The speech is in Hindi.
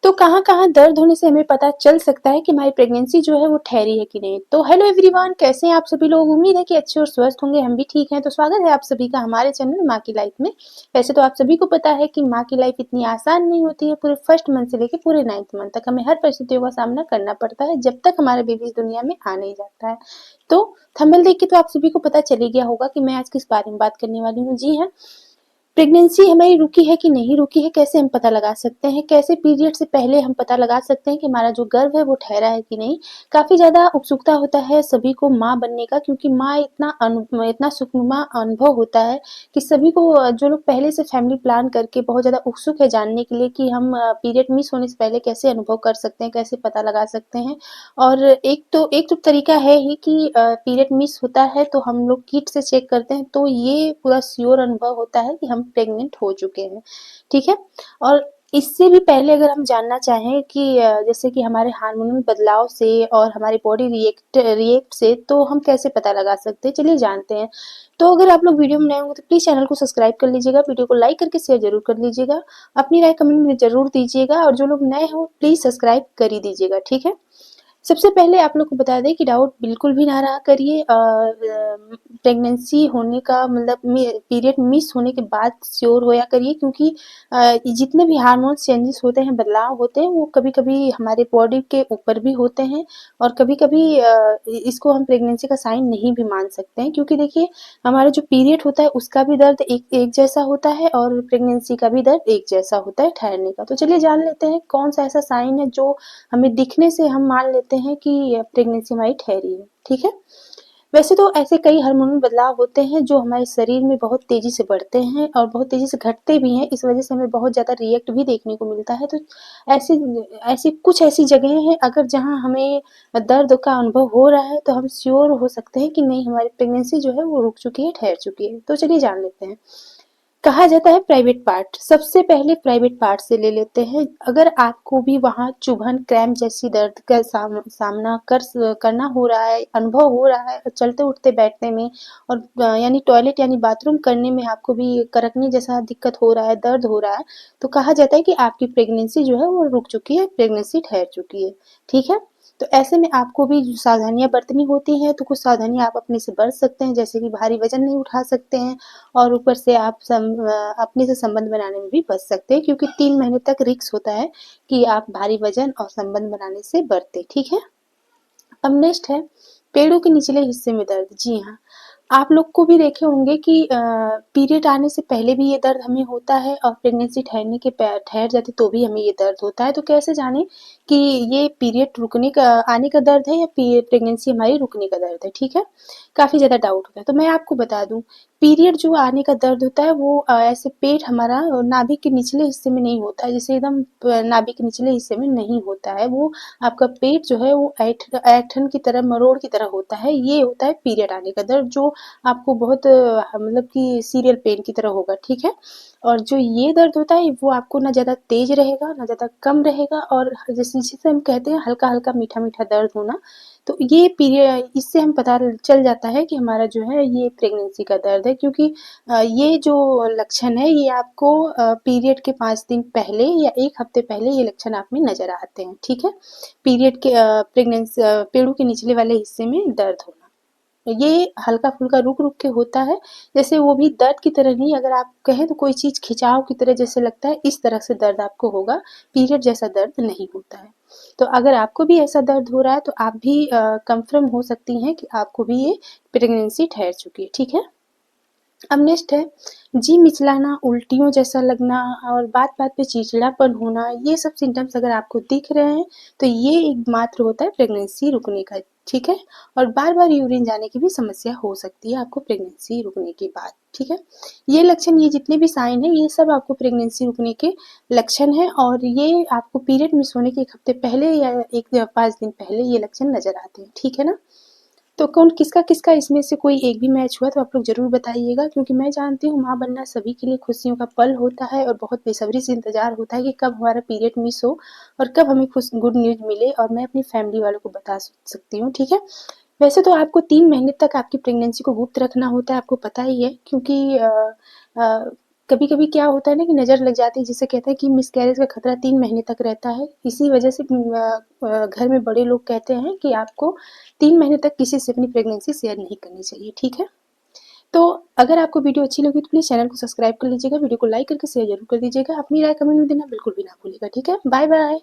तो कहाँ-कहाँ दर्द होने से हमें पता चल सकता है कि हमारी प्रेगनेंसी जो है वो ठहरी है कि नहीं। तो हेलो एवरीवन, कैसे हैं आप सभी लोग? उम्मीद है कि अच्छे और स्वस्थ होंगे, हम भी ठीक हैं। तो स्वागत है आप सभी का हमारे चैनल माँ की लाइफ में। वैसे तो आप सभी को पता है कि माँ की लाइफ इतनी आसान नहीं होती है। पूरे फर्स्ट मंथ से लेके पूरे 9th मंथ तक हमें हर परिस्थितियों का सामना करना पड़ता है जब तक हमारा बेबी इस दुनिया में आ नहीं जाता है। तो थंबनेल देख के तो आप सभी को पता चल ही गया होगा कि मैं आज किस बारे में बात करने वाली हूँ। जी हाँ, प्रेगनेंसी हमारी रुकी है कि नहीं रुकी है, कैसे हम पता लगा सकते हैं? कैसे पीरियड से पहले हम पता लगा सकते हैं कि हमारा जो गर्भ है वो ठहरा है कि नहीं? काफ़ी ज़्यादा उत्सुकता होता है सभी को माँ बनने का, क्योंकि माँ इतना सुखनुमा अनुभव होता है कि सभी को, जो लोग पहले से फैमिली प्लान करके बहुत ज़्यादा उत्सुक है जानने के लिए कि हम पीरियड मिस होने से पहले कैसे अनुभव कर सकते हैं, कैसे पता लगा सकते हैं। और एक तो तरीका है ही कि पीरियड मिस होता है तो हम लोग किट से चेक करते हैं, तो ये पूरा श्योर अनुभव होता है कि हम प्रेग्नेंट हो चुके हैं, ठीक है। और इससे भी पहले अगर हम जानना चाहें कि जैसे कि हमारे हार्मोन में बदलाव से और हमारी बॉडी रिएक्ट से, तो हम कैसे पता लगा सकते हैं, चलिए जानते हैं। तो अगर आप लोग वीडियो में नए होंगे तो प्लीज़ चैनल को सब्सक्राइब कर लीजिएगा, वीडियो को लाइक करके शेयर जरूर कर लीजिएगा, अपनी राय कमेंट में जरूर दीजिएगा, और जो लोग नए हो प्लीज़ सब्सक्राइब कर ही दीजिएगा, ठीक है। सबसे पहले आप लोग को बता दें कि डाउट बिल्कुल भी ना रहा करिए। प्रेगनेंसी होने का मतलब पीरियड मिस होने के बाद श्योर होया करिए, क्योंकि जितने भी हार्मोन्स चेंजेस होते हैं, बदलाव होते हैं, वो कभी-कभी हमारे बॉडी के ऊपर भी होते हैं, और कभी-कभी इसको हम प्रेगनेंसी का साइन नहीं भी मान सकते हैं, क्योंकि देखिए हमारा जो पीरियड होता है उसका भी दर्द एक जैसा होता है, और प्रेगनेंसी का भी दर्द एक जैसा होता है ठहरने का। तो चलिए जान लेते हैं कौन सा ऐसा साइन है जो हमें दिखने से हम मान लेते हैं कि प्रेगनेंसी हमारी ठहरी है, ठीक है। वैसे तो ऐसे कई हार्मोनल बदलाव होते हैं जो हमारे शरीर में बहुत तेजी से बढ़ते हैं और बहुत तेजी से घटते भी हैं, इस वजह से हमें बहुत ज़्यादा रिएक्ट भी देखने को मिलता है। तो ऐसी ऐसी कुछ ऐसी जगह हैं अगर जहाँ हमें दर्द का अनुभव हो रहा है, तो हम श्योर हो सकते हैं कि नहीं, हमारी प्रेगनेंसी जो है वो रुक चुकी है, ठहर चुकी है। तो चलिए जान लेते हैं। कहा जाता है प्राइवेट पार्ट, सबसे पहले प्राइवेट पार्ट से ले लेते हैं। अगर आपको भी वहाँ चुभन, क्रैम्प जैसी दर्द का सामना करना हो रहा है, अनुभव हो रहा है चलते उठते बैठने में, और यानी टॉयलेट यानी बाथरूम करने में आपको भी करकने जैसा दिक्कत हो रहा है, दर्द हो रहा है, तो कहा जाता है कि आपकी प्रेगनेंसी जो है वो रुक चुकी है, प्रेगनेंसी ठहर चुकी है, ठीक है। तो ऐसे में आपको भी सावधानियां बरतनी होती हैं। तो कुछ सावधानियां आप अपने से बरत सकते हैं, जैसे कि भारी वजन नहीं उठा सकते हैं, और ऊपर से आप अपने से संबंध बनाने में भी बच सकते हैं, क्योंकि 3 महीने तक रिस्क होता है कि आप भारी वजन और संबंध बनाने से बरते, ठीक है। अब नेक्स्ट है पेड़ों के निचले हिस्से में दर्द। जी हाँ, आप लोग को भी देखे होंगे कि पीरियड आने से पहले भी ये दर्द हमें होता है, और प्रेगनेंसी ठहर जाती तो भी हमें ये दर्द होता है। तो कैसे जाने कि ये पीरियड रुकने का आने का दर्द है या प्रेगनेंसी हमारी रुकने का दर्द है, ठीक है। काफ़ी ज़्यादा डाउट होता है, तो मैं आपको बता दूं, पीरियड जो आने का दर्द होता है वो ऐसे पेट हमारा नाभि के निचले हिस्से में नहीं होता है, जैसे एकदम नाभि के निचले हिस्से में नहीं होता है। वो आपका पेट जो है वो ऐंठन की तरह, मरोड़ की तरह होता है। ये होता है पीरियड आने का दर्द, जो आपको बहुत मतलब कि सीरियल पेन की तरह होगा, ठीक है। और जो ये दर्द होता है वो आपको ना ज़्यादा तेज रहेगा ना ज़्यादा कम रहेगा, और जैसे जिसे हम कहते हैं हल्का हल्का मीठा मीठा दर्द होना। तो ये पीरियड, इससे हम पता चल जाता है कि हमारा जो है ये प्रेगनेंसी का दर्द है, क्योंकि ये जो लक्षण है ये आपको पीरियड के 5 दिन पहले या 1 हफ्ते पहले ये लक्षण आप में नजर आते हैं, ठीक है। पीरियड के प्रेगनेंसी पेड़ों के निचले वाले हिस्से में दर्द होना, ये हल्का फुल्का रुक रुक के होता है। जैसे वो भी दर्द की तरह नहीं, अगर आप कहें तो कोई चीज खिंचाव की तरह जैसे लगता है, इस तरह से दर्द आपको होगा, पीरियड जैसा दर्द नहीं होता है। तो अगर आपको भी ऐसा दर्द हो रहा है तो आप भी कंफर्म हो सकती हैं कि आपको भी ये प्रेगनेंसी ठहर चुकी है, ठीक है। अब नेक्स्ट है जी मिचलाना, उल्टियों जैसा लगना, और बात बात पे चिड़चिड़ापन होना। ये सब सिम्टम्स अगर आपको दिख रहे हैं तो ये एकमात्र होता है प्रेगनेंसी रुकने का, ठीक है। और बार बार यूरिन जाने की भी समस्या हो सकती है आपको प्रेगनेंसी रुकने के बाद, ठीक है। ये लक्षण, ये जितने भी साइन है, ये सब आपको प्रेगनेंसी रुकने के लक्षण है, और ये आपको पीरियड मिस होने के 1 हफ्ते पहले या 5 दिन पहले ये लक्षण नजर आते हैं, ठीक है ना। तो कौन किसका किसका इसमें से कोई एक भी मैच हुआ तो आप लोग ज़रूर बताइएगा, क्योंकि मैं जानती हूँ माँ बनना सभी के लिए खुशियों का पल होता है, और बहुत बेसब्री से इंतज़ार होता है कि कब हमारा पीरियड मिस हो और कब हमें खुश गुड न्यूज़ मिले और मैं अपनी फैमिली वालों को बता सकती हूँ, ठीक है। वैसे तो आपको 3 महीने तक आपकी प्रेगनेंसी को गुप्त रखना होता है, आपको पता ही है, क्योंकि कभी-कभी क्या होता है ना कि नज़र लग जाती है, जिसे कहते हैं कि मिसकैरेज का खतरा 3 महीने तक रहता है। इसी वजह से घर में बड़े लोग कहते हैं कि आपको 3 महीने तक किसी से अपनी प्रेगनेंसी शेयर नहीं करनी चाहिए, ठीक है? तो अगर आपको वीडियो अच्छी लगी तो प्लीज़ चैनल को सब्सक्राइब कर लीजिएगा, वीडियो को लाइक करके शेयर ज़रूर कर दीजिएगा। अपनी राय कमेंट में देना बिल्कुल भी ना भूलिएगा, ठीक है? बाय-बाय।